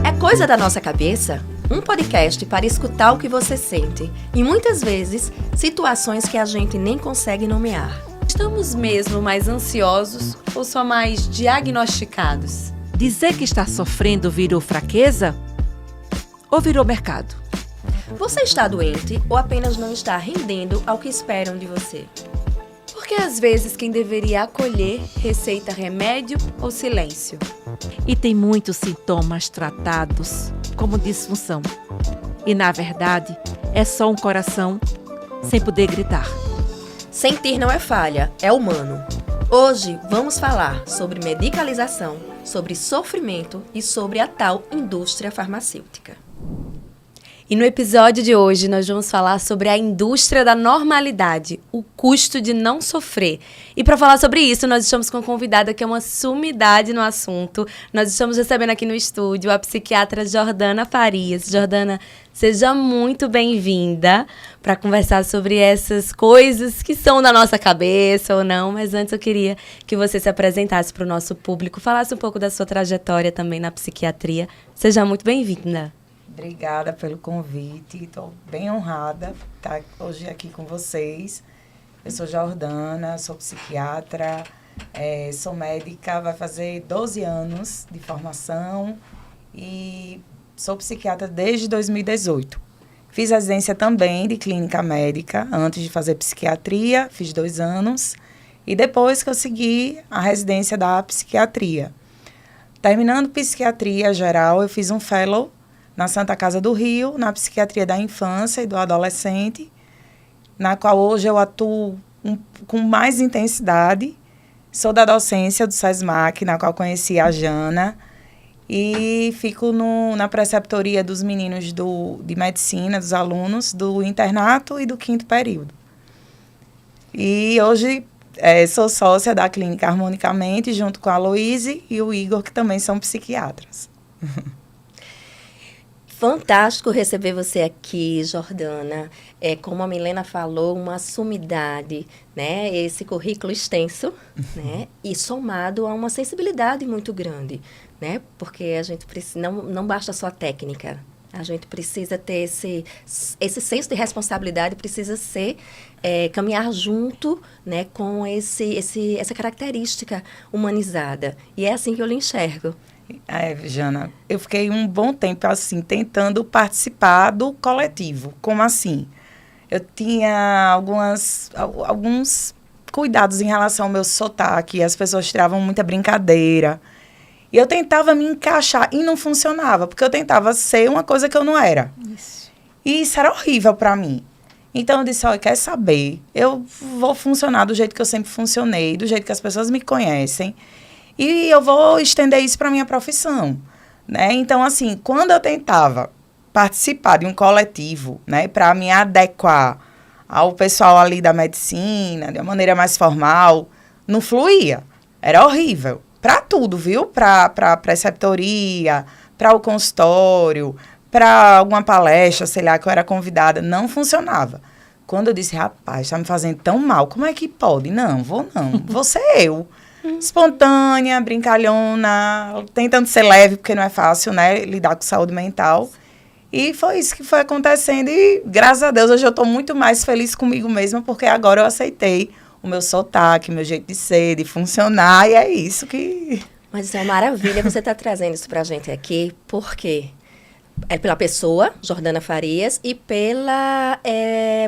É coisa da nossa cabeça? Um podcast para escutar o que você sente e muitas vezes situações que a gente nem consegue nomear. Estamos mesmo mais ansiosos ou só mais diagnosticados? Dizer que está sofrendo virou fraqueza ou virou mercado? Você está doente ou apenas não está rendendo ao que esperam de você? Porque às vezes quem deveria acolher receita remédio ou silêncio. E tem muitos sintomas tratados como disfunção. E na verdade é só um coração sem poder gritar. Sentir não é falha, é humano. Hoje vamos falar sobre medicalização, sobre sofrimento e sobre a tal indústria farmacêutica. E no episódio de hoje nós vamos falar sobre a indústria da normalidade, o custo de não sofrer. E para falar sobre isso, nós estamos com uma convidada que é uma sumidade no assunto. Nós estamos recebendo aqui no estúdio a psiquiatra Jordana Farias. Jordana, seja muito bem-vinda para conversar sobre essas coisas que são da nossa cabeça ou não. Mas antes eu queria que você se apresentasse para o nosso público, falasse um pouco da sua trajetória também na psiquiatria. Seja muito bem-vinda. Obrigada pelo convite, estou bem honrada por estar hoje aqui com vocês. Eu sou Jordana, sou psiquiatra, sou médica, vai fazer 12 anos de formação e sou psiquiatra desde 2018. Fiz residência também de clínica médica antes de fazer psiquiatria, fiz 2 anos e depois que eu segui a residência da psiquiatria. Terminando psiquiatria geral, eu fiz um fellow na Santa Casa do Rio, na psiquiatria da infância e do adolescente, na qual hoje eu atuo com mais intensidade. Sou da docência do SESMAC, na qual conheci a Jana, e fico na preceptoria dos meninos de medicina, dos alunos do internato e do 5º período. E hoje sou sócia da Clínica Harmonicamente, junto com a Aloíse e o Igor, que também são psiquiatras. Fantástico receber você aqui, Jordana. Como a Milena falou, uma sumidade, né? Esse currículo extenso, né? E somado a uma sensibilidade muito grande, né? Porque a gente precisa, não basta só a técnica. A gente precisa ter esse senso de responsabilidade, precisa caminhar junto, né, com essa característica humanizada. E é assim que eu lhe enxergo. Jana, eu fiquei um bom tempo, assim, tentando participar do coletivo. Como assim? Eu tinha alguns cuidados em relação ao meu sotaque, as pessoas tiravam muita brincadeira. E eu tentava me encaixar e não funcionava, porque eu tentava ser uma coisa que eu não era. Isso. E isso era horrível para mim. Então eu disse, olha, quer saber? Eu vou funcionar do jeito que eu sempre funcionei, do jeito que as pessoas me conhecem. E eu vou estender isso para a minha profissão, né? Então, assim, quando eu tentava participar de um coletivo, né, para me adequar ao pessoal ali da medicina, de uma maneira mais formal, não fluía. Era horrível. Para tudo, viu? Para a preceptoria, para o consultório, para alguma palestra, sei lá, que eu era convidada, não funcionava. Quando eu disse, rapaz, está me fazendo tão mal, como é que pode? Não, vou ser eu. Espontânea, brincalhona, tentando ser leve, porque não é fácil, né, lidar com saúde mental. E foi isso que foi acontecendo e, graças a Deus, hoje eu estou muito mais feliz comigo mesma, porque agora eu aceitei o meu sotaque, o meu jeito de ser, de funcionar, e é isso que... Mas isso é uma maravilha você estar trazendo isso pra gente aqui, porque é pela pessoa, Jordana Farias, e pela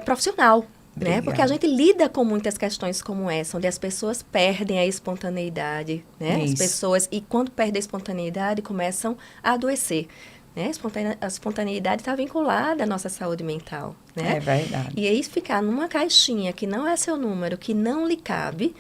profissional. Né? Porque a gente lida com muitas questões como essa, onde as pessoas perdem a espontaneidade, né? As pessoas, e quando perdem a espontaneidade, começam a adoecer. Né? A espontaneidade está vinculada à nossa saúde mental. Né? É verdade. E aí ficar numa caixinha que não é seu número, que não lhe cabe,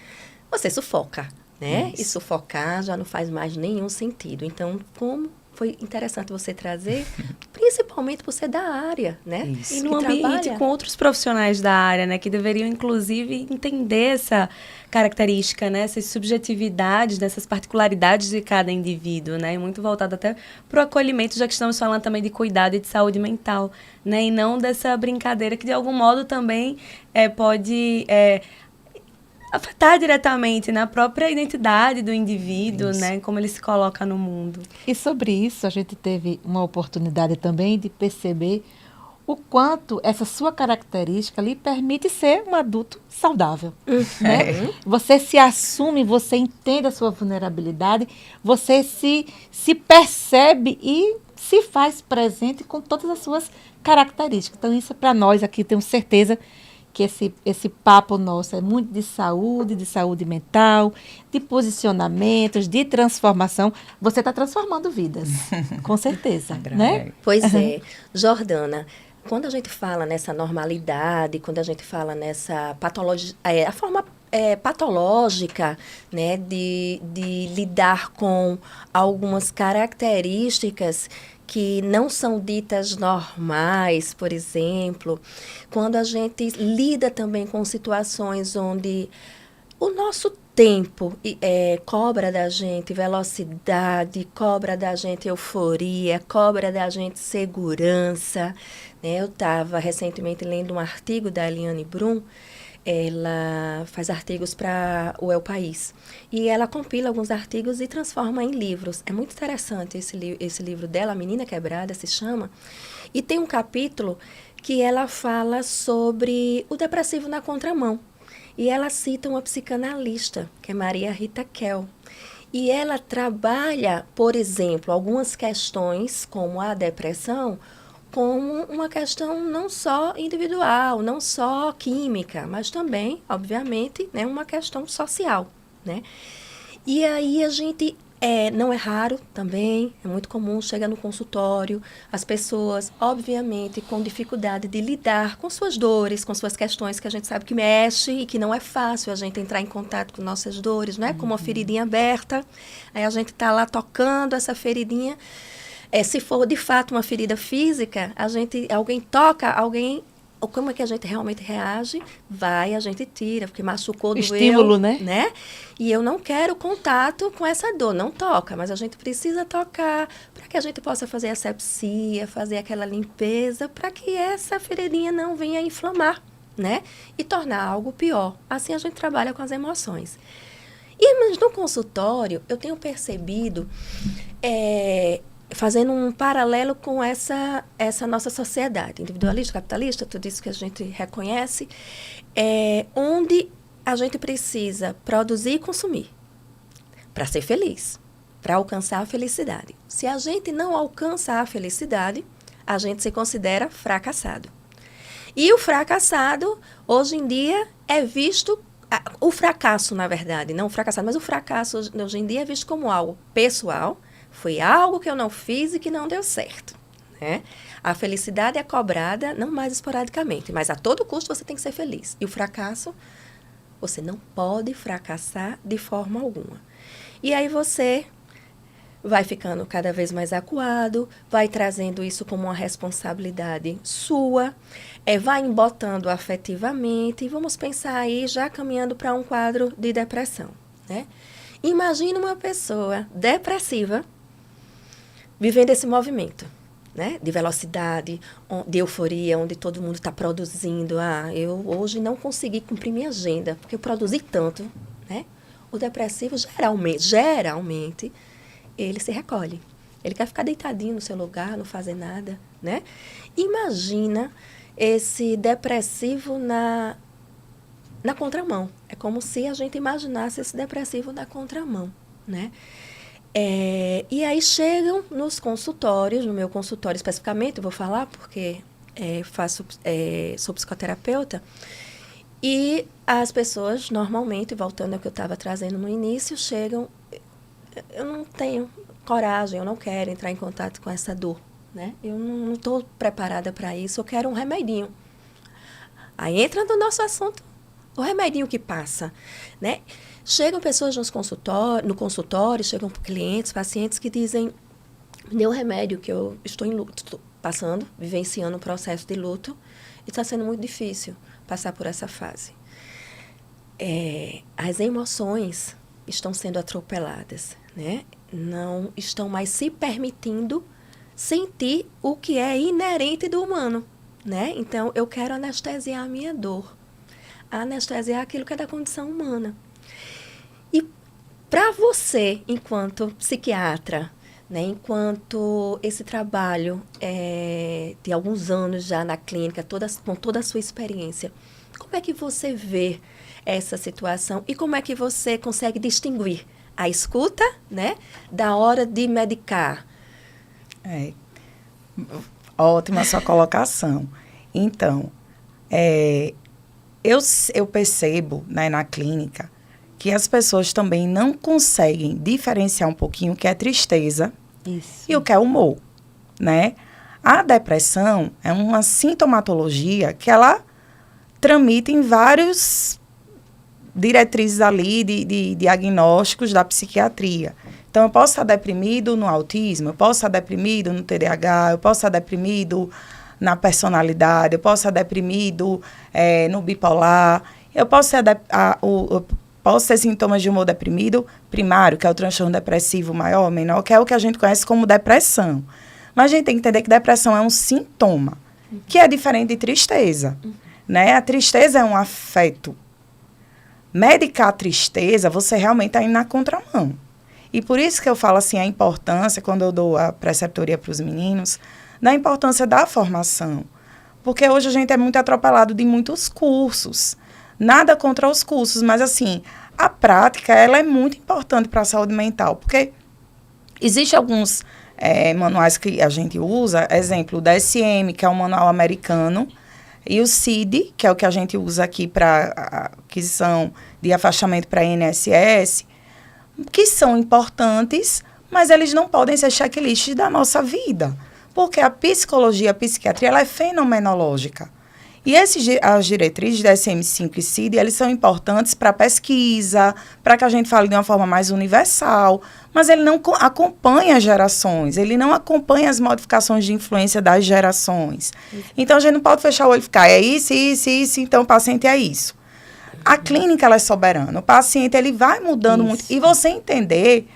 você sufoca. Né? E sufocar já não faz mais nenhum sentido. Então, como foi interessante você trazer, principalmente por ser da área, né? Isso. E no ambiente com outros profissionais da área, né? Que deveriam, inclusive, entender essa característica, né? Essas subjetividades, dessas particularidades de cada indivíduo, né? E muito voltado até para o acolhimento, já que estamos falando também de cuidado e de saúde mental, né? E não dessa brincadeira que, de algum modo, também pode... afetar diretamente na própria identidade do indivíduo, Isso. né? Como ele se coloca no mundo. E sobre isso, a gente teve uma oportunidade também de perceber o quanto essa sua característica lhe permite ser um adulto saudável. Né? Você se assume, você entende a sua vulnerabilidade, você se percebe e se faz presente com todas as suas características. Então, isso para nós aqui, tenho certeza que esse papo nosso é muito de saúde mental, de posicionamentos, de transformação. Você está transformando vidas, com certeza, né? Pois é. Jordana, quando a gente fala nessa normalidade, quando a gente fala nessa patologia, a forma patológica, né, de lidar com algumas características que não são ditas normais, por exemplo, quando a gente lida também com situações onde o nosso tempo cobra da gente velocidade, cobra da gente euforia, cobra da gente segurança, né? Eu estava recentemente lendo um artigo da Eliane Brum. Ela faz artigos para o El País. E ela compila alguns artigos e transforma em livros. É muito interessante esse livro dela, A Menina Quebrada, se chama. E tem um capítulo que ela fala sobre o depressivo na contramão. E ela cita uma psicanalista, que é Maria Rita Kell. E ela trabalha, por exemplo, algumas questões, como a depressão, como uma questão não só individual, não só química, mas também, obviamente, né, uma questão social, né? E aí a gente, não é raro também, é muito comum, chega no consultório, as pessoas, obviamente, com dificuldade de lidar com suas dores, com suas questões que a gente sabe que mexe e que não é fácil a gente entrar em contato com nossas dores, né? Como uma feridinha aberta, aí a gente está lá tocando essa feridinha. Se for de fato uma ferida física, alguém toca, como é que a gente realmente reage? A gente tira, porque machucou, doeu. Estímulo, né? E eu não quero contato com essa dor, não toca, mas a gente precisa tocar para que a gente possa fazer asepsia, fazer aquela limpeza, para que essa feridinha não venha inflamar, né? E tornar algo pior. Assim a gente trabalha com as emoções. Mas no consultório, eu tenho percebido... fazendo um paralelo com essa nossa sociedade individualista, capitalista, tudo isso que a gente reconhece, onde a gente precisa produzir e consumir para ser feliz, para alcançar a felicidade. Se a gente não alcança a felicidade, a gente se considera fracassado. E o fracassado, hoje em dia, é visto... O fracasso, na verdade, não o fracassado, mas o fracasso hoje em dia é visto como algo pessoal. Foi algo que eu não fiz e que não deu certo, né? A felicidade é cobrada, não mais esporadicamente, mas a todo custo você tem que ser feliz. E o fracasso, você não pode fracassar de forma alguma. E aí você vai ficando cada vez mais acuado, vai trazendo isso como uma responsabilidade sua, vai embotando afetivamente, e vamos pensar aí já caminhando para um quadro de depressão, né? Imagina uma pessoa depressiva vivendo esse movimento, né? De velocidade, de euforia, onde todo mundo está produzindo. Eu hoje não consegui cumprir minha agenda, porque eu produzi tanto, né? O depressivo, geralmente, ele se recolhe. Ele quer ficar deitadinho no seu lugar, não fazer nada, né? Imagina esse depressivo na contramão. É como se a gente imaginasse esse depressivo na contramão, né? E aí chegam nos consultórios, no meu consultório especificamente, eu vou falar porque sou psicoterapeuta, e as pessoas normalmente, voltando ao que eu estava trazendo no início, chegam, eu não tenho coragem, eu não quero entrar em contato com essa dor, né? Eu não estou preparada para isso, eu quero um remedinho. Aí entra no nosso assunto, o remedinho que passa, né? Chegam pessoas no consultório, chegam clientes, pacientes que dizem, me dê um remédio que eu estou em luto, estou passando, vivenciando um processo de luto, e está sendo muito difícil passar por essa fase. As emoções estão sendo atropeladas, né? Não estão mais se permitindo sentir o que é inerente do humano, né? Então, eu quero anestesiar a minha dor. anestesiar aquilo que é da condição humana. E para você, enquanto psiquiatra, né, enquanto esse trabalho de alguns anos já na clínica, com toda a sua experiência, como é que você vê essa situação e como é que você consegue distinguir a escuta, né, da hora de medicar? Ótima sua colocação. Então, eu percebo, né, na clínica que as pessoas também não conseguem diferenciar um pouquinho o que é tristeza e o que é humor, né? A depressão é uma sintomatologia que ela tramita em vários diretrizes ali de diagnósticos da psiquiatria. Então, eu posso estar deprimido no autismo, eu posso estar deprimido no TDAH, eu posso estar deprimido na personalidade, eu posso estar deprimido no bipolar, eu posso ter sintomas de humor deprimido primário, que é o transtorno depressivo maior ou menor, que é o que a gente conhece como depressão. Mas a gente tem que entender que depressão é um sintoma, que é diferente de tristeza. Né? A tristeza é um afeto. Medicar a tristeza, você realmente está indo na contramão. E por isso que eu falo assim, a importância, quando eu dou a preceptoria para os meninos, da importância da formação. Porque hoje a gente é muito atropelado de muitos cursos. Nada contra os cursos, mas assim, a prática, ela é muito importante para a saúde mental. Porque existem alguns manuais que a gente usa, exemplo, o DSM, que é um manual americano, e o CID, que é o que a gente usa aqui para aquisição de afastamento para INSS, que são importantes, mas eles não podem ser checklists da nossa vida. Porque a psicologia, a psiquiatria, ela é fenomenológica. E as diretrizes da DSM-5 e CID, eles são importantes para pesquisa, para que a gente fale de uma forma mais universal, mas ele não acompanha as gerações, ele não acompanha as modificações de influência das gerações. Então, a gente não pode fechar o olho e ficar, é isso, então o paciente é isso. A clínica, ela é soberana, o paciente, ele vai mudando muito. E você entender,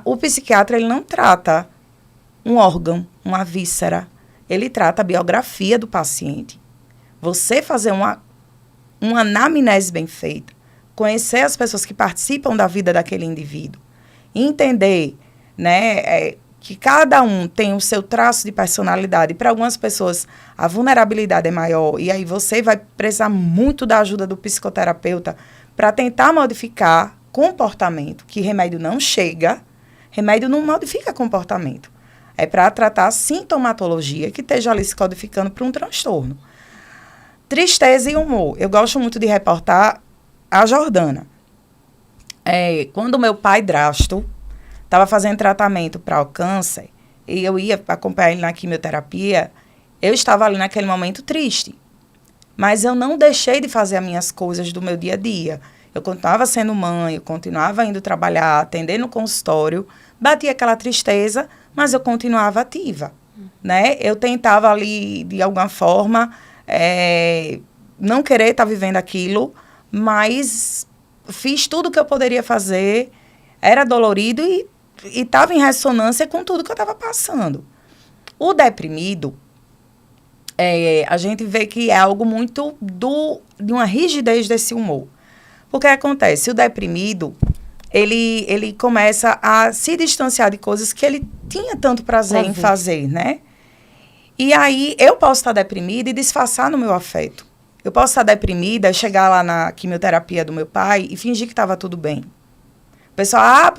o psiquiatra, ele não trata um órgão, uma víscera, ele trata a biografia do paciente. Você fazer uma anamnese bem feita, conhecer as pessoas que participam da vida daquele indivíduo, entender, né, que cada um tem o seu traço de personalidade. Para algumas pessoas, a vulnerabilidade é maior, e aí você vai precisar muito da ajuda do psicoterapeuta para tentar modificar comportamento, que remédio não chega, remédio não modifica comportamento. É para tratar a sintomatologia que esteja ali se codificando para um transtorno. Tristeza e humor. Eu gosto muito de reportar a Jordana. Quando meu padrasto estava fazendo tratamento para o câncer, e eu ia acompanhar ele na quimioterapia, eu estava ali naquele momento triste. Mas eu não deixei de fazer as minhas coisas do meu dia a dia. Eu continuava sendo mãe, eu continuava indo trabalhar, atendendo no consultório, batia aquela tristeza, mas eu continuava ativa, né? Eu tentava ali, de alguma forma, não querer estar vivendo aquilo, mas fiz tudo o que eu poderia fazer, era dolorido e estava em ressonância com tudo que eu estava passando. O deprimido, a gente vê que é algo muito de uma rigidez desse humor. Porque acontece, o deprimido, ele começa a se distanciar de coisas que ele tinha tanto prazer em fazer, né? E aí, eu posso estar deprimida e disfarçar no meu afeto. Eu posso estar deprimida, chegar lá na quimioterapia do meu pai e fingir que estava tudo bem. O pessoal,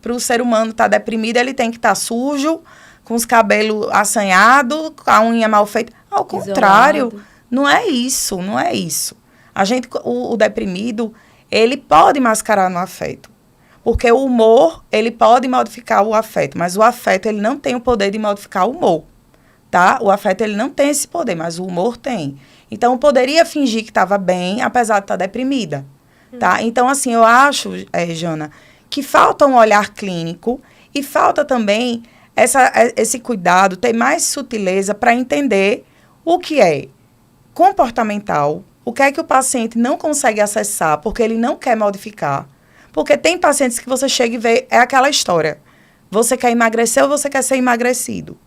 para o ser humano estar deprimido, ele tem que estar sujo, com os cabelos assanhados, com a unha mal feita. Ao contrário, não é isso, não é isso. O deprimido, ele pode mascarar no afeto. Porque o humor, ele pode modificar o afeto, mas o afeto, ele não tem o poder de modificar o humor, tá? O afeto, ele não tem esse poder, mas o humor tem. Então, eu poderia fingir que estava bem, apesar de estar deprimida, tá? Então, assim, eu acho, Jana, que falta um olhar clínico e falta também esse cuidado, ter mais sutileza para entender o que é comportamental, o que é que o paciente não consegue acessar porque ele não quer modificar. Porque tem pacientes que você chega e vê, é aquela história. Você quer emagrecer ou você quer ser emagrecido?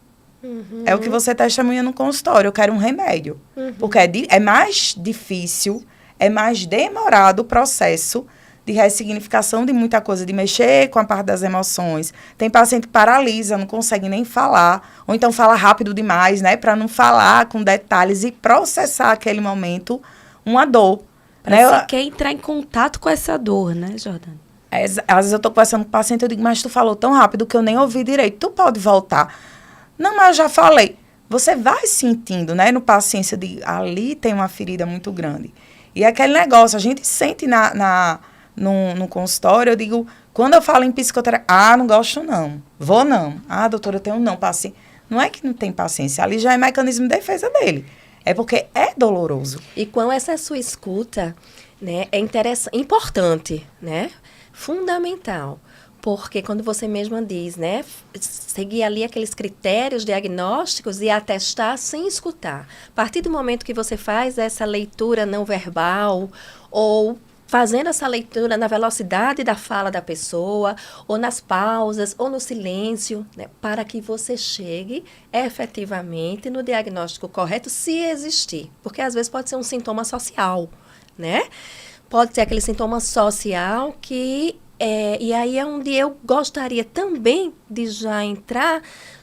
É o que você testemunha no consultório. Eu quero um remédio. Porque é mais difícil, é mais demorado o processo de ressignificação de muita coisa, de mexer com a parte das emoções. Tem paciente que paralisa, não consegue nem falar, ou então fala rápido demais, né? Para não falar com detalhes e processar aquele momento uma dor. Você quer entrar em contato com essa dor, né, Jordana? Às vezes eu tô conversando com o paciente, eu digo, mas tu falou tão rápido que eu nem ouvi direito. Tu pode voltar? Não, mas eu já falei. Você vai sentindo, né, no paciente, de ali tem uma ferida muito grande. E aquele negócio, a gente sente no consultório, eu digo, quando eu falo em psicoterapia, não gosto não, vou não. Doutora, eu tenho não, paciente. Não é que não tem paciência, ali já é mecanismo de defesa dele. É porque é doloroso. E com essa sua escuta, né, é importante, né, fundamental. Porque quando você mesma diz, né, seguir ali aqueles critérios diagnósticos e atestar sem escutar. A partir do momento que você faz essa leitura não verbal ou fazendo essa leitura na velocidade da fala da pessoa, ou nas pausas, ou no silêncio, né, para que você chegue efetivamente no diagnóstico correto, se existir. Porque às vezes pode ser um sintoma social, né? Pode ser aquele sintoma social que... e aí é onde eu gostaria também de já entrar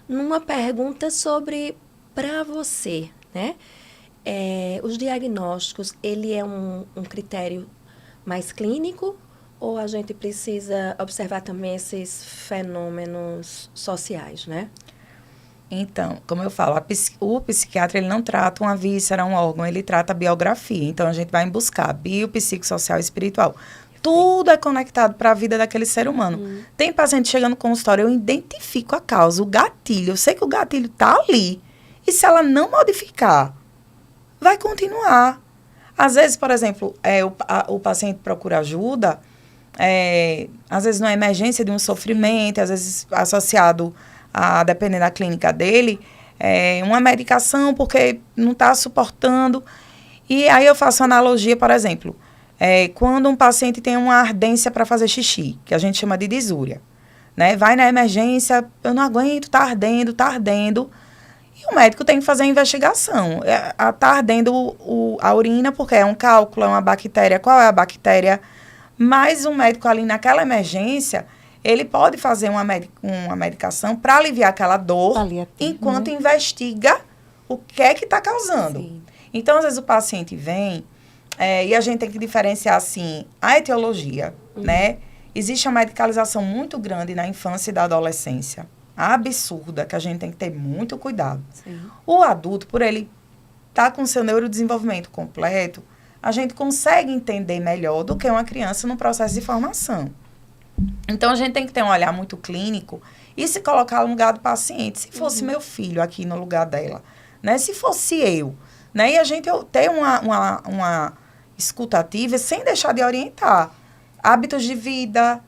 numa pergunta sobre para você, né? Os diagnósticos, ele é um critério mais clínico ou a gente precisa observar também esses fenômenos sociais, né? Então, como eu falo, o psiquiatra ele não trata uma víscera, um órgão, ele trata a biografia. Então, a gente vai buscar biopsicossocial e espiritual. Tudo é conectado para a vida daquele ser humano. Tem paciente chegando no consultório, eu identifico a causa, o gatilho. Eu sei que o gatilho está ali. E se ela não modificar, vai continuar. Às vezes, por exemplo, o paciente procura ajuda, às vezes numa emergência de um sofrimento, às vezes associado a, dependendo da clínica dele, uma medicação porque não está suportando. E aí eu faço analogia, por exemplo, quando um paciente tem uma ardência para fazer xixi, que a gente chama de disúria, né? Vai na emergência, eu não aguento, tá ardendo. E o médico tem que fazer a investigação. Tá ardendo a urina, porque é um cálculo, é uma bactéria. Qual é a bactéria? Mas o médico ali naquela emergência, ele pode fazer uma medicação para aliviar aquela dor, enquanto investiga o que é que está causando. Sim. Então, às vezes o paciente vem, e a gente tem que diferenciar, assim, a etiologia, né? Existe uma medicalização muito grande na infância e da adolescência. Absurda, que a gente tem que ter muito cuidado. Sim. O adulto, por ele estar com seu neurodesenvolvimento completo, a gente consegue entender melhor do que uma criança no processo de formação. Então, a gente tem que ter um olhar muito clínico e se colocar no lugar do paciente. Se fosse meu filho aqui no lugar dela, né? Se fosse eu, né? E a gente ter uma escuta ativa sem deixar de orientar. Hábitos de vida...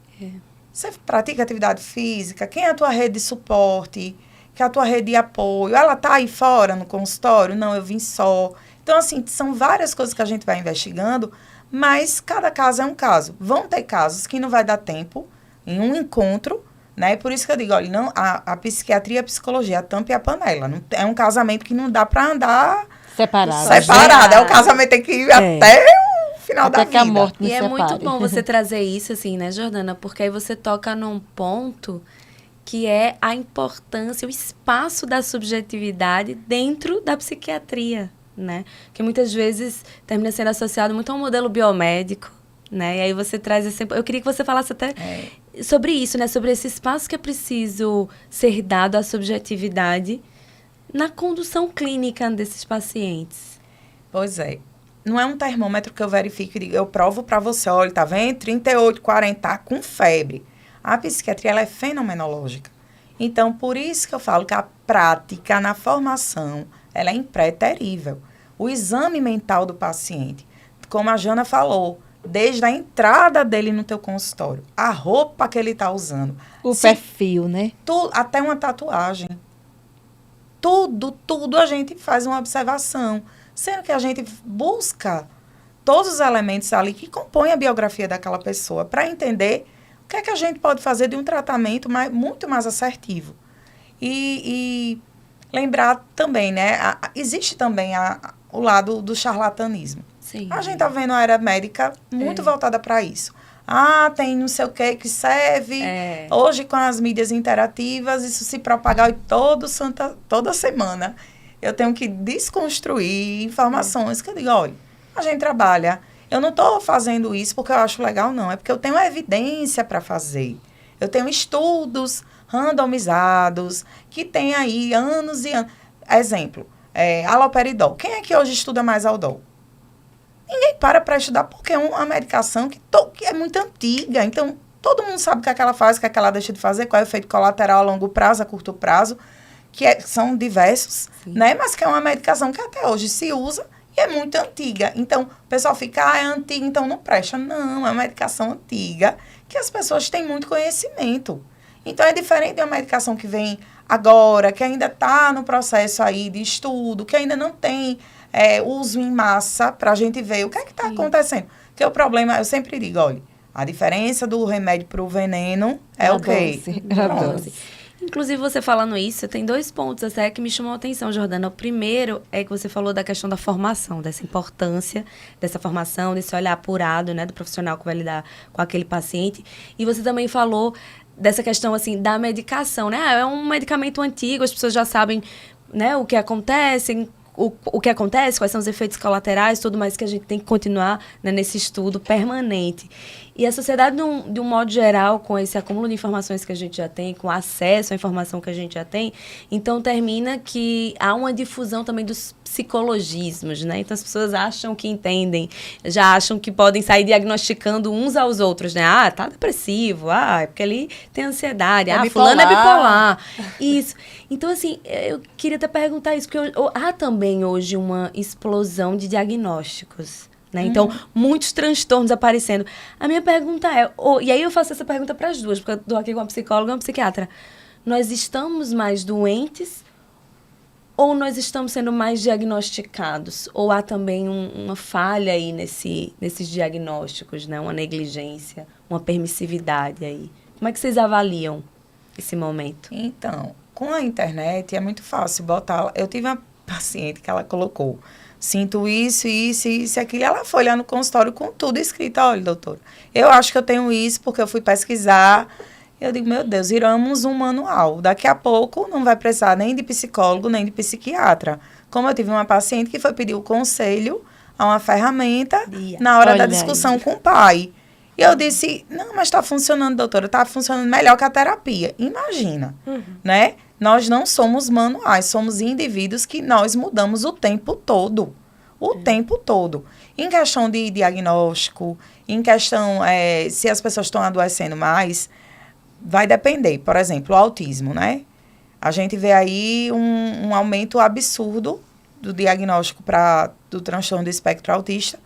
Você pratica atividade física? Quem é a tua rede de suporte? Que é a tua rede de apoio? Ela está aí fora no consultório? Não, eu vim só. Então, assim, são várias coisas que a gente vai investigando, mas cada caso é um caso. Vão ter casos que não vai dar tempo em um encontro, né? Por isso que eu digo, olha, não, a psiquiatria e a psicologia, a tampa e a panela. Não, é um casamento que não dá para andar separado. É um casamento que tem que ir até final até da que vida. A morte nos e é separe. muito bom você trazer isso, assim, né, Jordana? Porque aí você toca num ponto que é a importância, o espaço da subjetividade dentro da psiquiatria, né? Que muitas vezes termina sendo associado muito a um modelo biomédico, né? E aí você traz esse... Eu queria que você falasse até sobre isso, né? Sobre esse espaço que é preciso ser dado à subjetividade na condução clínica desses pacientes. Pois é. Não é um termômetro que eu verifico e digo, eu provo para você, olha, tá vendo? 38, 40, tá com febre. A psiquiatria, ela é fenomenológica. Então, por isso que eu falo que a prática na formação, ela é impreterível. O exame mental do paciente, como a Jana falou, desde a entrada dele no teu consultório, a roupa que ele tá usando. O perfil, né? Até uma tatuagem. Tudo a gente faz uma observação. Sendo que a gente busca todos os elementos ali que compõem a biografia daquela pessoa para entender o que é que a gente pode fazer de um tratamento muito mais assertivo. E lembrar também, né? Existe também o lado do charlatanismo. Sim. A gente tá vendo a era médica muito voltada para isso. Tem não sei o que serve. Hoje, com as mídias interativas, isso se propaga toda semana. Eu tenho que desconstruir informações que eu digo, olha, a gente trabalha. Eu não estou fazendo isso porque eu acho legal, não. É porque eu tenho evidência para fazer. Eu tenho estudos randomizados que tem aí anos e anos. Exemplo, haloperidol. Quem é que hoje estuda mais Aldol? Ninguém para estudar porque é uma medicação que é muito antiga. Então, todo mundo sabe o que é que ela faz, o que é que ela deixa de fazer, qual é o efeito colateral a longo prazo, a curto prazo, são diversos, né? Mas que é uma medicação que até hoje se usa e é muito antiga. Então, o pessoal fica, é antiga, então não presta. Não, é uma medicação antiga que as pessoas têm muito conhecimento. Então, é diferente de uma medicação que vem agora, que ainda está no processo aí de estudo, que ainda não tem uso em massa para a gente ver o que é que está acontecendo. Porque o problema, eu sempre digo, olha, a diferença do remédio para o veneno é o quê? A dose. Inclusive, você falando isso, tem 2 pontos até que me chamam a atenção, Jordana. O primeiro é que você falou da questão da formação, dessa importância dessa formação, desse olhar apurado, né, do profissional que vai lidar com aquele paciente. E você também falou dessa questão, assim, da medicação, né? É um medicamento antigo, as pessoas já sabem, né, o que acontece, o que acontece, quais são os efeitos colaterais, tudo mais que a gente tem que continuar, né, nesse estudo permanente. E a sociedade, de um modo geral, com esse acúmulo de informações que a gente já tem, com acesso à informação que a gente já tem, então termina que há uma difusão também dos psicologismos, né? Então as pessoas acham que entendem, já acham que podem sair diagnosticando uns aos outros, né? Tá depressivo, é porque ali tem ansiedade, fulano é bipolar. Isso. Então, assim, eu queria até perguntar isso, porque há também hoje uma explosão de diagnósticos. Né? Então, muitos transtornos aparecendo. A minha pergunta é, e aí eu faço essa pergunta para as duas, porque eu estou aqui com uma psicóloga e uma psiquiatra. Nós estamos mais doentes ou nós estamos sendo mais diagnosticados? Ou há também uma falha aí nesses diagnósticos, né? Uma negligência, uma permissividade aí? Como é que vocês avaliam esse momento? Então, com a internet é muito fácil botar... Eu tive uma paciente que ela colocou... Sinto isso, aquilo. Ela foi lá no consultório com tudo escrito. Olha, doutora, eu acho que eu tenho isso porque eu fui pesquisar. Eu digo, meu Deus, viramos um manual. Daqui a pouco não vai precisar nem de psicólogo, nem de psiquiatra. Como eu tive uma paciente que foi pedir o conselho a uma ferramenta na hora da discussão com o pai. E eu disse, não, mas está funcionando, doutora, está funcionando melhor que a terapia. Imagina, né? Nós não somos manuais, somos indivíduos que nós mudamos o tempo todo. O tempo todo. Em questão de diagnóstico, em questão se as pessoas estão adoecendo mais, vai depender. Por exemplo, o autismo, né? A gente vê aí um aumento absurdo do diagnóstico do transtorno do espectro autista,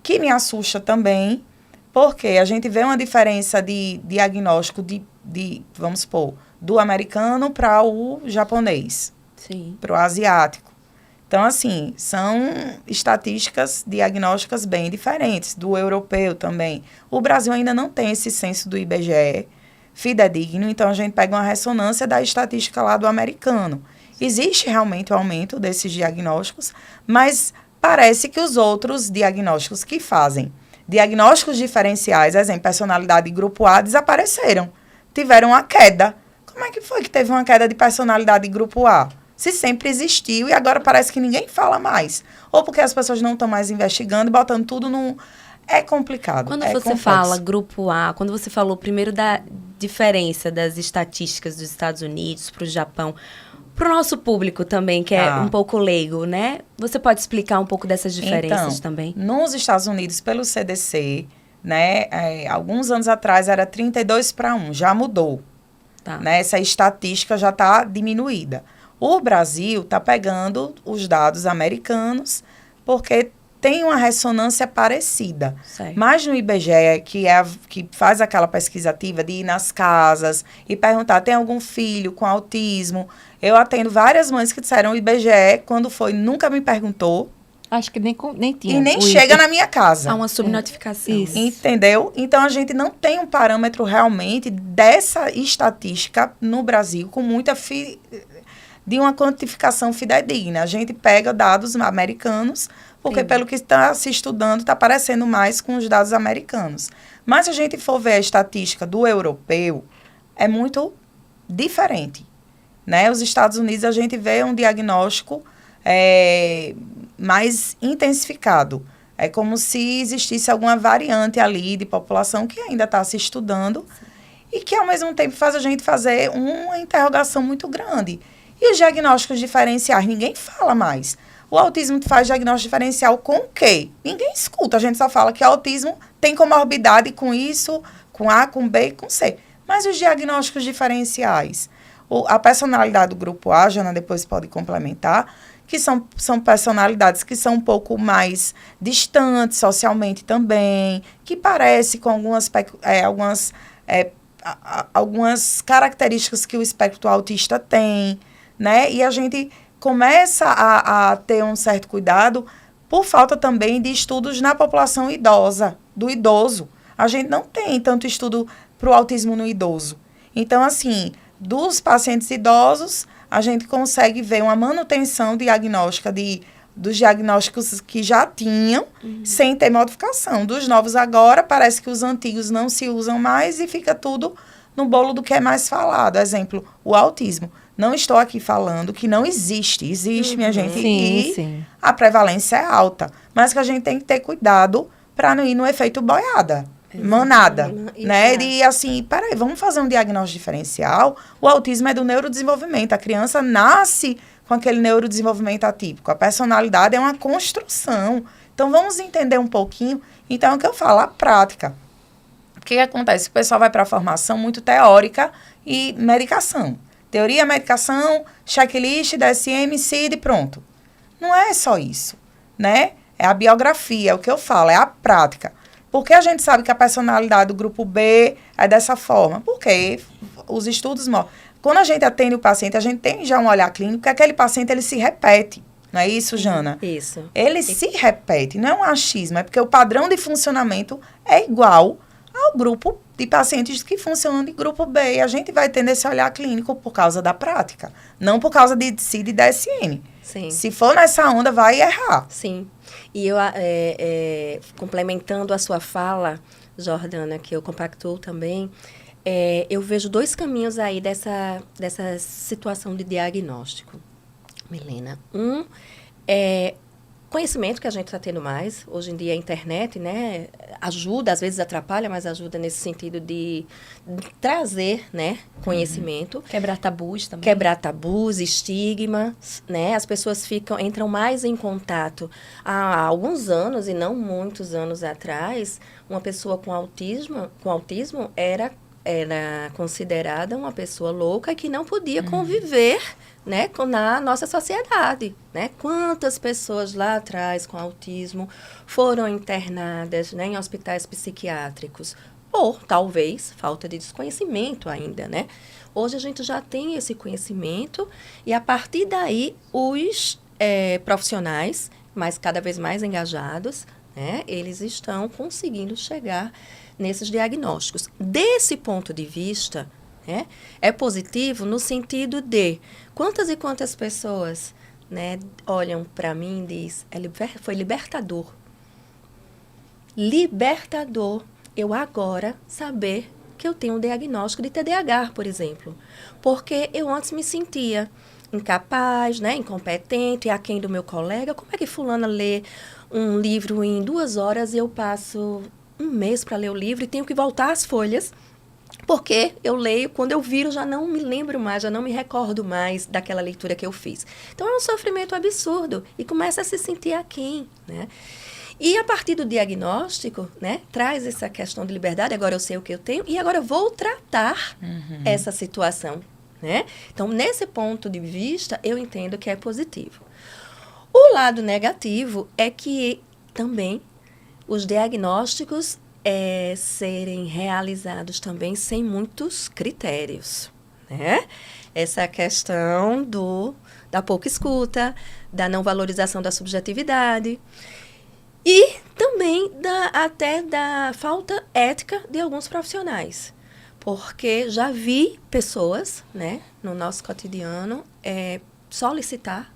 que me assusta também, porque a gente vê uma diferença de diagnóstico vamos supor, do americano para o japonês, para o asiático. Então, assim, são estatísticas diagnósticas bem diferentes, do europeu também. O Brasil ainda não tem esse censo do IBGE fidedigno, então a gente pega uma ressonância da estatística lá do americano. Existe realmente o aumento desses diagnósticos, mas parece que os outros diagnósticos que fazem diagnósticos diferenciais, exemplo, personalidade grupo A, desapareceram. Tiveram uma queda. Como é que foi que teve uma queda de personalidade de grupo A? Se sempre existiu e agora parece que ninguém fala mais. Ou porque as pessoas não estão mais investigando e botando tudo num... É complicado. Quando você fala grupo A, quando você falou primeiro da diferença das estatísticas dos Estados Unidos para o Japão, para o nosso público também, que é um pouco leigo, né? Você pode explicar um pouco dessas diferenças também? Nos Estados Unidos, pelo CDC, né, alguns anos atrás era 32:1, já mudou. Né? Essa estatística já está diminuída. O Brasil está pegando os dados americanos porque tem uma ressonância parecida. Certo. Mas no IBGE, que faz aquela pesquisa ativa de ir nas casas e perguntar, tem algum filho com autismo? Eu atendo várias mães que disseram, o IBGE, quando foi, nunca me perguntou. Acho que nem tinha. E nem chega na minha casa. Há uma subnotificação. Isso. Entendeu? Então, a gente não tem um parâmetro realmente dessa estatística no Brasil com muita de uma quantificação fidedigna. A gente pega dados americanos, porque Entendi. pelo que está se estudando, está parecendo mais com os dados americanos. Mas se a gente for ver a estatística do europeu, é muito diferente, né? Os Estados Unidos, a gente vê um diagnóstico mais intensificado. É como se existisse alguma variante ali de população que ainda está se estudando e que, ao mesmo tempo, faz a gente fazer uma interrogação muito grande. E os diagnósticos diferenciais, ninguém fala mais. O autismo faz diagnóstico diferencial com o quê? Ninguém escuta. A gente só fala que o autismo tem comorbidade com isso, com A, com B e com C. Mas os diagnósticos diferenciais, a personalidade do grupo A, Jana depois pode complementar, que são personalidades que são um pouco mais distantes socialmente também, que parece com algumas características que o espectro autista tem, né? E a gente começa a ter um certo cuidado por falta também de estudos na população idosa, do idoso. A gente não tem tanto estudo para o autismo no idoso. Então, assim, dos pacientes idosos, a gente consegue ver uma manutenção diagnóstica dos diagnósticos que já tinham, sem ter modificação. Dos novos agora, parece que os antigos não se usam mais e fica tudo no bolo do que é mais falado. Exemplo, o autismo. Não estou aqui falando que não existe. Existe, minha gente, Sim, e sim. a prevalência é alta. Mas que a gente tem que ter cuidado para não ir no efeito boiada. Manada, né? De assim, peraí, vamos fazer um diagnóstico diferencial. O autismo é do neurodesenvolvimento. A criança nasce com aquele neurodesenvolvimento atípico. A personalidade é uma construção. Então, vamos entender um pouquinho. Então, é o que eu falo, a prática. O que acontece? O pessoal vai para a formação muito teórica e medicação. Teoria, medicação, checklist, DSM, CID, pronto. Não é só isso, né? É a biografia, é o que eu falo, é a prática. Porque a gente sabe que a personalidade do grupo B é dessa forma? Porque os estudos mostram. Quando a gente atende o paciente, a gente tem já um olhar clínico, porque aquele paciente, ele se repete. Não é isso, Jana? Isso. Ele se repete, não é um achismo, é porque o padrão de funcionamento é igual ao grupo de pacientes que funcionam de grupo B. E a gente vai tendo esse olhar clínico por causa da prática, não por causa de CID e DSM. Sim. Se for nessa onda, vai errar. Sim. E eu, complementando a sua fala, Jordana, que eu compactuo também, eu vejo dois caminhos aí dessa situação de diagnóstico, Milena. Um é conhecimento que a gente está tendo mais. Hoje em dia a internet, né, ajuda, às vezes atrapalha, mas ajuda nesse sentido de trazer, né, conhecimento. Quebrar tabus também. Quebrar tabus, estigmas, né? As pessoas entram mais em contato. Há alguns anos, e não muitos anos atrás, uma pessoa com autismo era considerada uma pessoa louca que não podia conviver, né, na nossa sociedade, né? Quantas pessoas lá atrás com autismo foram internadas, né, em hospitais psiquiátricos por, talvez, falta de desconhecimento ainda, né? Hoje a gente já tem esse conhecimento e, a partir daí, os profissionais, mas cada vez mais engajados, né, eles estão conseguindo chegar nesses diagnósticos. Desse ponto de vista, né, é positivo no sentido de quantas e quantas pessoas, né, olham para mim e dizem, foi libertador. Libertador eu agora saber que eu tenho um diagnóstico de TDAH, por exemplo. Porque eu antes me sentia incapaz, né, incompetente, aquém do meu colega. Como é que fulana lê um livro em 2 horas e eu passo um mês para ler o livro e tenho que voltar às folhas? Porque eu leio, quando eu viro, já não me lembro mais, já não me recordo mais daquela leitura que eu fiz. Então, é um sofrimento absurdo e começa a se sentir aquém, né? E a partir do diagnóstico, né, traz essa questão de liberdade, agora eu sei o que eu tenho e agora eu vou tratar essa situação, né? Então, nesse ponto de vista, eu entendo que é positivo. O lado negativo é que também os diagnósticos serem realizados também sem muitos critérios, né? Essa questão da pouca escuta, da não valorização da subjetividade e também até da falta ética de alguns profissionais. Porque já vi pessoas, né, no nosso cotidiano, solicitar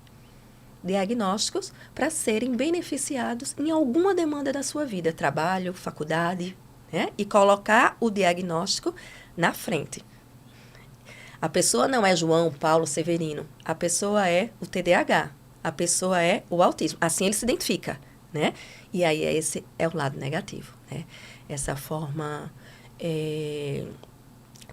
diagnósticos para serem beneficiados em alguma demanda da sua vida, trabalho, faculdade, né? E colocar o diagnóstico na frente. A pessoa não é João, Paulo, Severino. A pessoa é o TDAH. A pessoa é o autismo. Assim ele se identifica, né? E aí esse é o lado negativo, né? Essa forma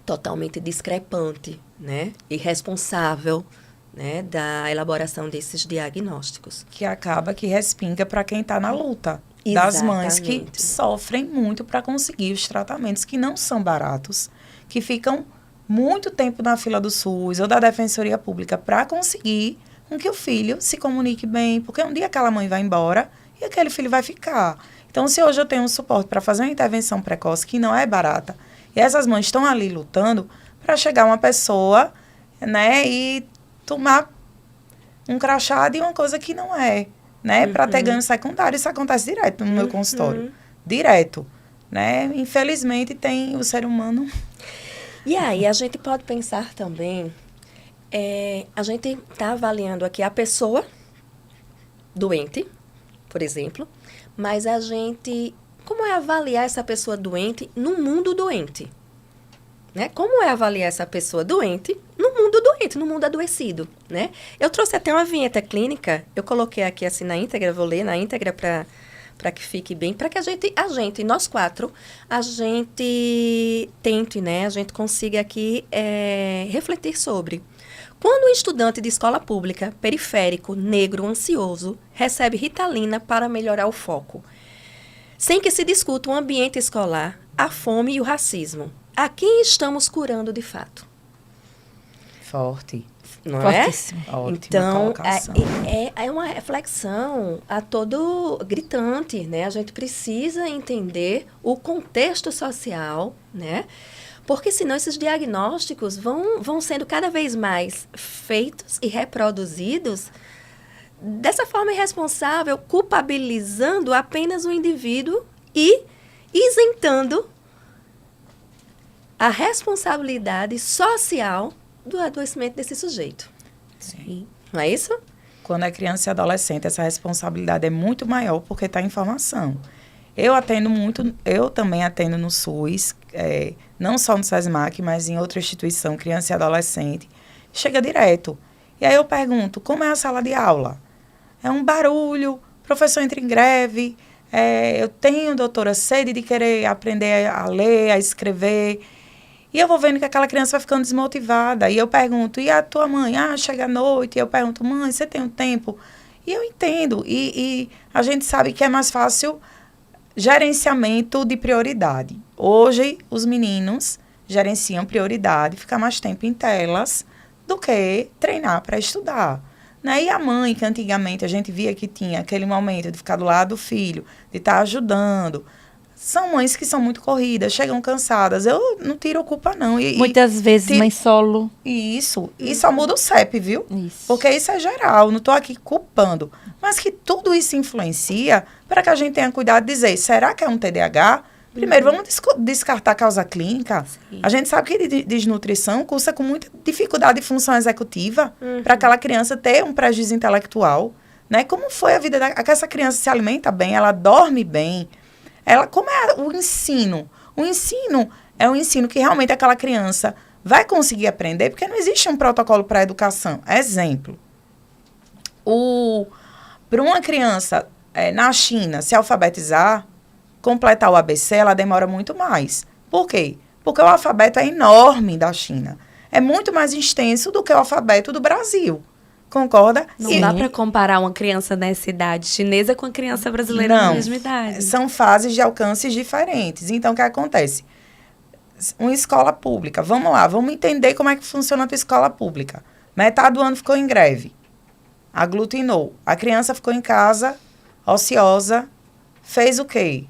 totalmente discrepante, né? Irresponsável, né? Da elaboração desses diagnósticos. Que acaba que respinga para quem está na luta. Exatamente. Das mães que sofrem muito para conseguir os tratamentos que não são baratos, que ficam muito tempo na fila do SUS ou da Defensoria Pública para conseguir com que o filho se comunique bem, porque um dia aquela mãe vai embora e aquele filho vai ficar. Então, se hoje eu tenho um suporte para fazer uma intervenção precoce que não é barata, e essas mães estão ali lutando para chegar uma pessoa, né, e tomar um crachá de uma coisa que não é, né, para ter ganho secundário. Isso acontece direto no meu consultório. Direto, né? Infelizmente, tem o ser humano. E aí, a gente pode pensar também, a gente está avaliando aqui a pessoa doente, por exemplo, mas a gente, como é avaliar essa pessoa doente no mundo doente? Né? Como é avaliar essa pessoa doente, no mundo adoecido, né? Eu trouxe até uma vinheta clínica, eu coloquei aqui assim na íntegra, vou ler na íntegra para que fique bem, para que a gente, nós quatro, a gente tente, né? A gente consiga aqui refletir sobre. Quando um estudante de escola pública, periférico, negro, ansioso, recebe Ritalina para melhorar o foco, sem que se discuta o ambiente escolar, a fome e o racismo, a quem estamos curando de fato? Forte. Não Fortíssimo. é? Ótima Então, colocação. é uma reflexão a todo gritante, né? A gente precisa entender o contexto social, né? Porque senão esses diagnósticos vão sendo cada vez mais feitos e reproduzidos dessa forma irresponsável, culpabilizando apenas o indivíduo e isentando a responsabilidade social do adoecimento desse sujeito. Sim. Não é isso? Quando é criança e adolescente, essa responsabilidade é muito maior porque está em formação. Eu também atendo no SUS, não só no SESMAC, mas em outra instituição, criança e adolescente. Chega direto. E aí eu pergunto, como é a sala de aula? É um barulho, o professor entra em greve, eu tenho, doutora, sede de querer aprender a ler, a escrever. E eu vou vendo que aquela criança vai ficando desmotivada. E eu pergunto, e a tua mãe? Chega à noite. E eu pergunto, mãe, você tem um tempo? E eu entendo. E a gente sabe que é mais fácil gerenciamento de prioridade. Hoje, os meninos gerenciam prioridade, ficar mais tempo em telas, do que treinar para estudar. Né? E a mãe, que antigamente a gente via que tinha aquele momento de ficar do lado do filho, de estar ajudando. São mães que são muito corridas, chegam cansadas. Eu não tiro culpa, não. Muitas vezes mãe solo. Isso. E só muda o CEP, viu? Isso. Porque isso é geral, não estou aqui culpando. Mas que tudo isso influencia para que a gente tenha cuidado de dizer, será que é um TDAH? Primeiro, vamos descartar a causa clínica. Sim. A gente sabe que desnutrição cursa com muita dificuldade de função executiva para aquela criança ter um prejuízo intelectual. Né? Como foi a vida essa criança se alimenta bem, ela dorme bem. Como é o ensino? O ensino é um ensino que realmente aquela criança vai conseguir aprender, porque não existe um protocolo para a educação. Exemplo, para uma criança na China se alfabetizar, completar o ABC, ela demora muito mais. Por quê? Porque o alfabeto é enorme da China. É muito mais extenso do que o alfabeto do Brasil. Concorda? Não dá para comparar uma criança nessa idade chinesa com a criança brasileira na mesma idade. São fases de alcances diferentes. Então, o que acontece? Uma escola pública. Vamos lá, vamos entender como é que funciona a tua escola pública. Metade do ano ficou em greve. Aglutinou. A criança ficou em casa, ociosa. Fez o quê?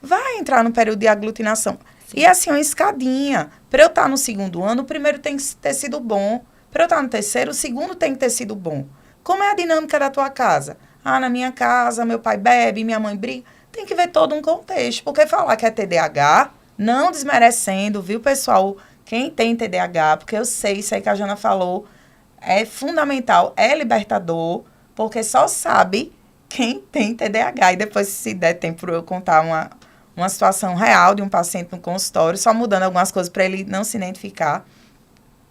Vai entrar no período de aglutinação. Sim. E assim, uma escadinha. Para eu estar no segundo ano, o primeiro tem que ter sido bom. Para eu estar no terceiro, o segundo tem que ter sido bom. Como é a dinâmica da tua casa? Na minha casa, meu pai bebe, minha mãe briga. Tem que ver todo um contexto. Porque falar que é TDAH, não desmerecendo, viu, pessoal? Quem tem TDAH, porque eu sei, isso aí que a Jana falou, é fundamental, é libertador, porque só sabe quem tem TDAH. E depois, se der tempo, eu contar uma situação real de um paciente no consultório, só mudando algumas coisas para ele não se identificar.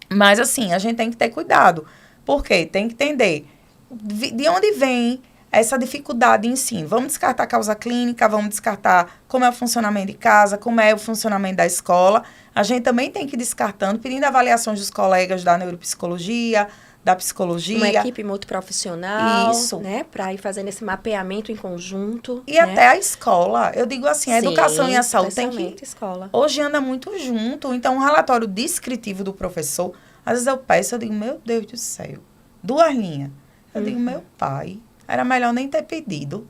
Mas, assim, a gente tem que ter cuidado. Por quê? Tem que entender de onde vem essa dificuldade em ensino. Vamos descartar a causa clínica, vamos descartar como é o funcionamento de casa, como é o funcionamento da escola. A gente também tem que ir descartando, pedindo avaliações dos colegas da neuropsicologia, da psicologia. Uma equipe multiprofissional, Isso. né? Para ir fazendo esse mapeamento em conjunto. E né? até a escola. Eu digo assim, a educação e a saúde tem que... especialmente escola. Hoje anda muito junto. Então, um relatório descritivo do professor, às vezes eu peço, eu digo, meu Deus do céu, 2 linhas. Eu digo, meu pai, era melhor nem ter pedido.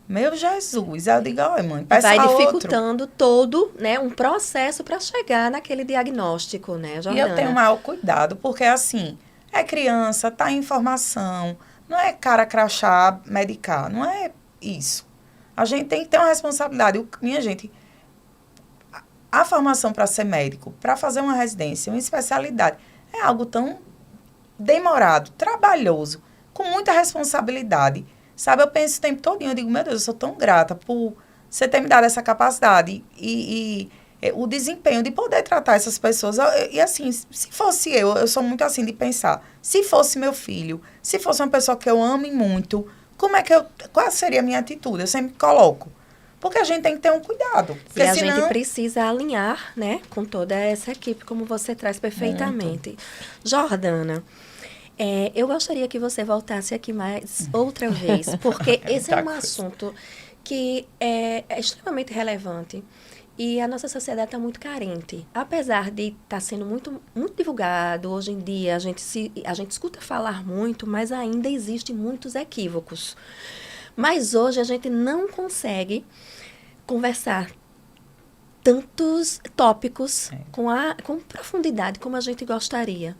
Meu Jesus. Aí eu digo, olha, mãe, peça Vai outro. dificultando todo, né, um processo para chegar naquele diagnóstico, né, E Jordana? eu tenho maior cuidado, porque assim, é criança, tá em formação, não é cara crachá medicar, não é isso. A gente tem que ter uma responsabilidade. Minha gente, a formação para ser médico, para fazer uma residência, uma especialidade, é algo tão demorado, trabalhoso, com muita responsabilidade. Sabe, eu penso o tempo todo, eu digo, meu Deus, eu sou tão grata por você ter me dado essa capacidade e o desempenho de poder tratar essas pessoas. E assim, se fosse eu sou muito assim de pensar, se fosse meu filho, se fosse uma pessoa que eu ame muito, qual seria a minha atitude? Eu sempre coloco. Porque a gente tem que ter um cuidado. E a gente precisa alinhar, né, com toda essa equipe, como você traz perfeitamente. Jordana, eu gostaria que você voltasse aqui mais outra vez, porque esse é um assunto que é extremamente relevante e a nossa sociedade está muito carente. Apesar de estar sendo muito, muito divulgado, hoje em dia a gente escuta falar muito, mas ainda existem muitos equívocos. Mas hoje a gente não consegue conversar tantos tópicos com profundidade como a gente gostaria.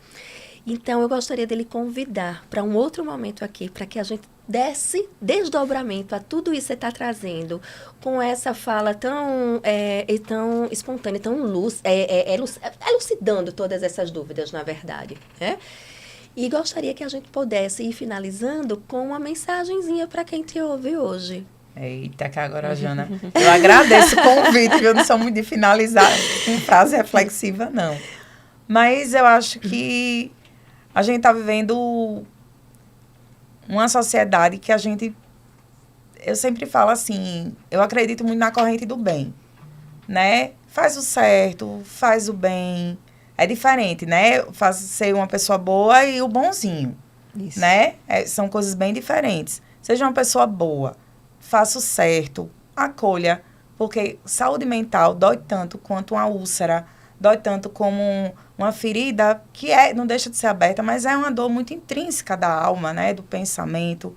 Então, eu gostaria dele convidar para um outro momento aqui, para que a gente desse desdobramento a tudo isso que você está trazendo, com essa fala tão espontânea, tão elucidando todas essas dúvidas, na verdade, né? E gostaria que a gente pudesse ir finalizando com uma mensagenzinha para quem te ouve hoje. Eita, que agora, Jana, eu agradeço o convite, eu não sou muito de finalizar com frase reflexiva, não. Mas eu acho que a gente está vivendo uma sociedade que eu sempre falo assim, eu acredito muito na corrente do bem, né? Faz o certo, faz o bem. É diferente, né? Ser uma pessoa boa e o bonzinho, isso, né? São coisas bem diferentes. Seja uma pessoa boa, faça o certo, acolha, porque saúde mental dói tanto quanto uma úlcera, dói tanto como uma ferida que não deixa de ser aberta, mas é uma dor muito intrínseca da alma, né? Do pensamento.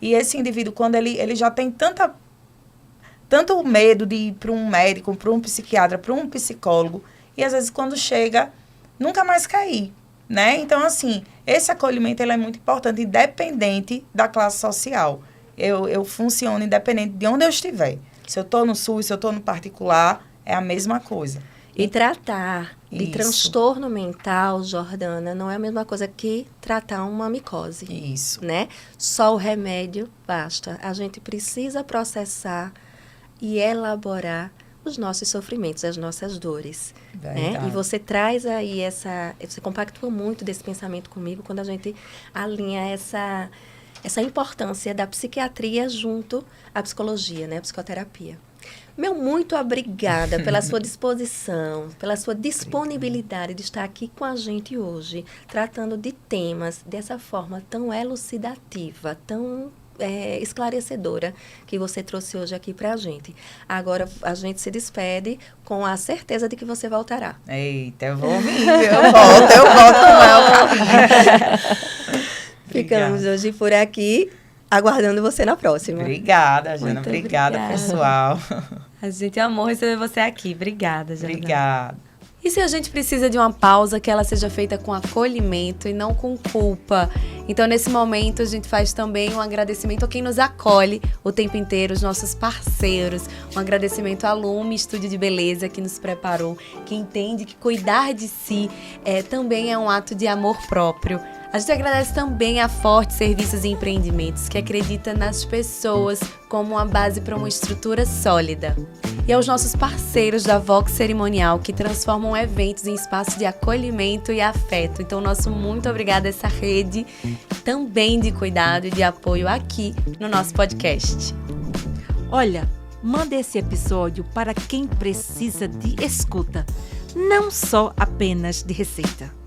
E esse indivíduo, quando ele já tem tanto medo de ir para um médico, para um psiquiatra, para um psicólogo, e às vezes quando chega, nunca mais quer ir, né? Então, assim, esse acolhimento ele é muito importante, independente da classe social. Eu funciono independente de onde eu estiver. Se eu estou no SUS, se eu estou no particular, é a mesma coisa. E tratar de transtorno mental, Jordana, não é a mesma coisa que tratar uma micose. Isso. Né? Só o remédio basta. A gente precisa processar e elaborar os nossos sofrimentos, as nossas dores. Né? E você traz aí você compactua muito desse pensamento comigo quando a gente alinha essa importância da psiquiatria junto à psicologia, né? A psicoterapia. Muito obrigada pela sua disposição, pela sua disponibilidade de estar aqui com a gente hoje, tratando de temas dessa forma tão elucidativa, tão esclarecedora que você trouxe hoje aqui pra gente. Agora a gente se despede com a certeza de que você voltará. Eita, eu vou vir, eu volto com o maior carinho. Ficamos hoje por aqui, aguardando você na próxima. Obrigada, Jana. Obrigada, pessoal. A gente amou receber você aqui. Obrigada, Jana. Obrigada. E se a gente precisa de uma pausa, que ela seja feita com acolhimento e não com culpa? Então, nesse momento, a gente faz também um agradecimento a quem nos acolhe o tempo inteiro, os nossos parceiros. Um agradecimento à Lume Estúdio de Beleza, que nos preparou, que entende que cuidar de si também é um ato de amor próprio. A gente agradece também a Forte Serviços e Empreendimentos, que acredita nas pessoas como uma base para uma estrutura sólida. E aos nossos parceiros da Vox Cerimonial, que transformam eventos em espaço de acolhimento e afeto. Então, nosso muito obrigado a essa rede também de cuidado e de apoio aqui no nosso podcast. Olha, manda esse episódio para quem precisa de escuta, não só apenas de receita.